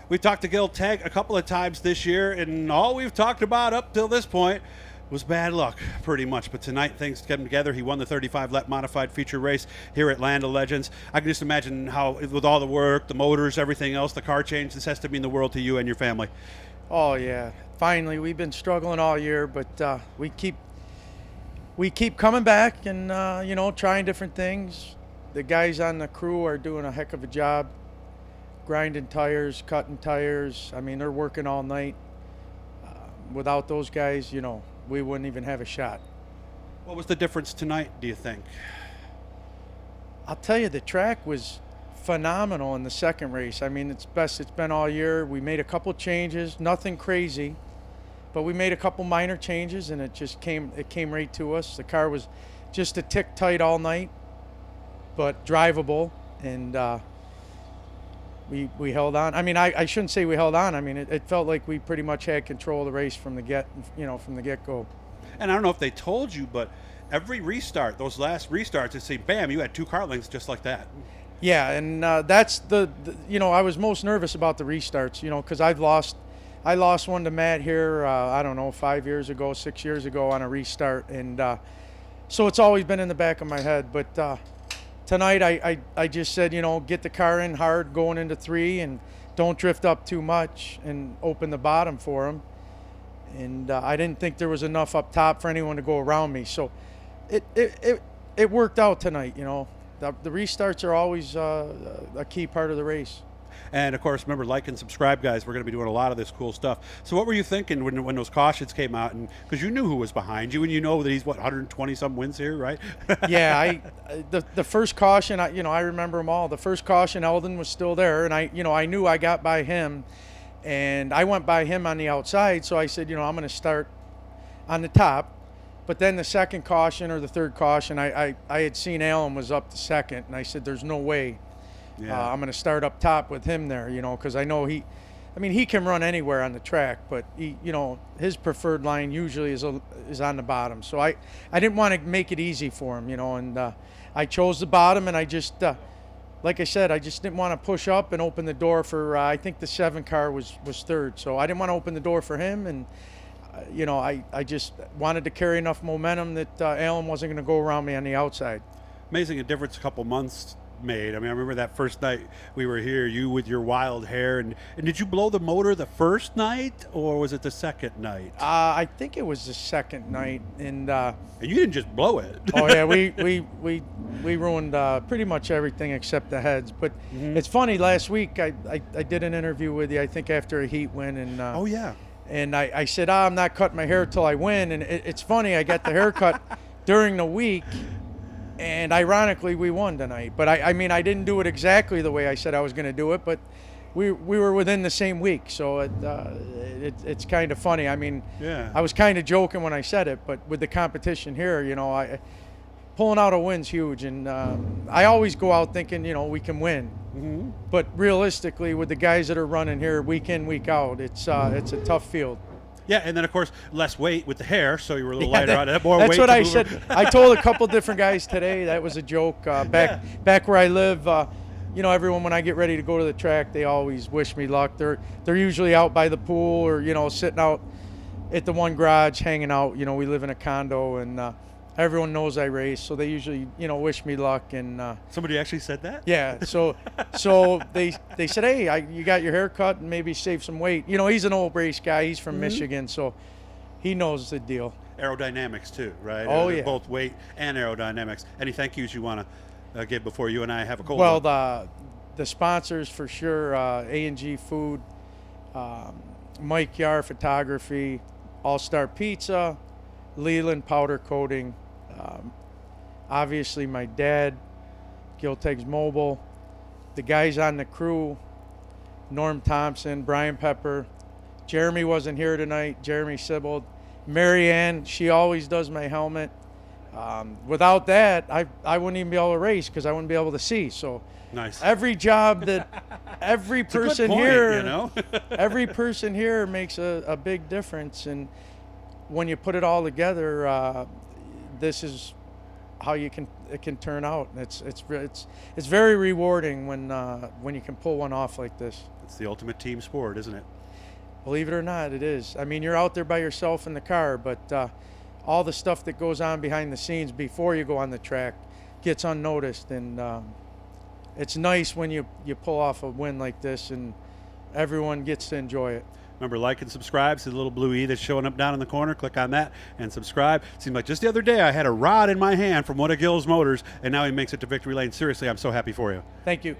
We talked to Gil Tegg a couple of times this year, and all we've talked about up till this point was bad luck, pretty much. But tonight, things came together. He won the 35-lap modified feature race here at Land of Legends. I can just imagine how, with all the work, the motors, everything else, the car change, this has to mean the world to you and your family. Oh yeah, finally. We've been struggling all year, but we keep coming back and trying different things. The guys on the crew are doing a heck of a job, grinding tires, cutting tires. I mean, they're working all night. Without those guys, we wouldn't even have a shot. What was the difference tonight, do you think? I'll tell you, the track was phenomenal in the second race. I mean, it's best it's been all year. We made a couple changes, nothing crazy, but we made a couple minor changes, and it came right to us. The car was just a tick tight all night, but drivable, and we held on. I mean, I shouldn't say we held on. I mean, it felt like we pretty much had control of the race from the get-go. And I don't know if they told you, but every restart, those last restarts, it seemed, bam, you had 2 car lengths just like that. Yeah, and that's the I was most nervous about the restarts, because I lost one to Matt here, I don't know, 5 years ago, 6 years ago on a restart, and so it's always been in the back of my head. But tonight I just said, get the car in hard going into 3 and don't drift up too much and open the bottom for him. And I didn't think there was enough up top for anyone to go around me, so it worked out tonight. The restarts are always a key part of the race. And, of course, remember, like and subscribe, guys. We're going to be doing a lot of this cool stuff. So what were you thinking when those cautions came out? And because you knew who was behind you, and you know that he's, 120-some wins here, right? Yeah, the first caution, I remember them all. The first caution, Eldon was still there, and I knew I got by him. And I went by him on the outside, so I said, I'm going to start on the top. But then the second caution or the third caution, I had seen Alan was up to second, and I said, there's no way I'm going to start up top with him there, because I know he can run anywhere on the track, but his preferred line usually is on the bottom. So I didn't want to make it easy for him, and I chose the bottom, and I just, like I said, I just didn't want to push up and open the door for, I think the 7 car was third. So I didn't want to open the door for him, and I just wanted to carry enough momentum that Alan wasn't going to go around me on the outside. Amazing a difference a couple months made. I mean, I remember that first night we were here, you with your wild hair, and did you blow the motor the first night, or was it the second night? I think it was the second night, and you didn't just blow it. Oh yeah, we ruined pretty much everything except the heads. But It's funny. Last week I did an interview with you, I think after a heat win, and oh yeah. And I said, I'm not cutting my hair till I win. And it's funny, I got the haircut during the week, and ironically, we won tonight. But I mean, I didn't do it exactly the way I said I was going to do it, but we were within the same week. So it's kind of funny. I mean, yeah. I was kind of joking when I said it, but with the competition here, pulling out a win's huge. And I always go out thinking, we can win. Mm-hmm. But realistically, with the guys that are running here week in, week out, it's a tough field. Yeah, and then of course less weight with the hair, so you were a little lighter on it. More that's weight what to I move said. I told a couple different guys today that was a joke. Back where I live, everyone when I get ready to go to the track, they always wish me luck. They're usually out by the pool or sitting out at the one garage hanging out. We live in a condo, and everyone knows I race, so they usually, wish me luck. And somebody actually said that? Yeah. So they said, hey, you got your hair cut and maybe save some weight. He's an old race guy. He's from Michigan, so he knows the deal. Aerodynamics too, right? Oh yeah. Both weight and aerodynamics. Any thank yous you want to give before you and I have a cold? Well, the sponsors for sure: A&G Food, Mike Yar Photography, All Star Pizza, Leland Powder Coating. Obviously my dad, Gil Tegg Mobile, the guys on the crew, Norm Thompson, Brian Pepper, Jeremy wasn't here tonight, Jeremy Sibold, Marianne, she always does my helmet. Without that, I wouldn't even be able to race because I wouldn't be able to see. So nice. Every job that every person point, here, every person here makes a big difference. And when you put it all together, this is how it can turn out. It's very rewarding when you can pull one off like this. It's the ultimate team sport, isn't it? Believe it or not, it is. I mean, you're out there by yourself in the car, but all the stuff that goes on behind the scenes before you go on the track gets unnoticed, and it's nice when you pull off a win like this and everyone gets to enjoy it. Remember, like and subscribe. See the little blue E that's showing up down in the corner. Click on that and subscribe. Seemed like just the other day I had a rod in my hand from one of Gil's motors, and now he makes it to victory lane. Seriously, I'm so happy for you. Thank you.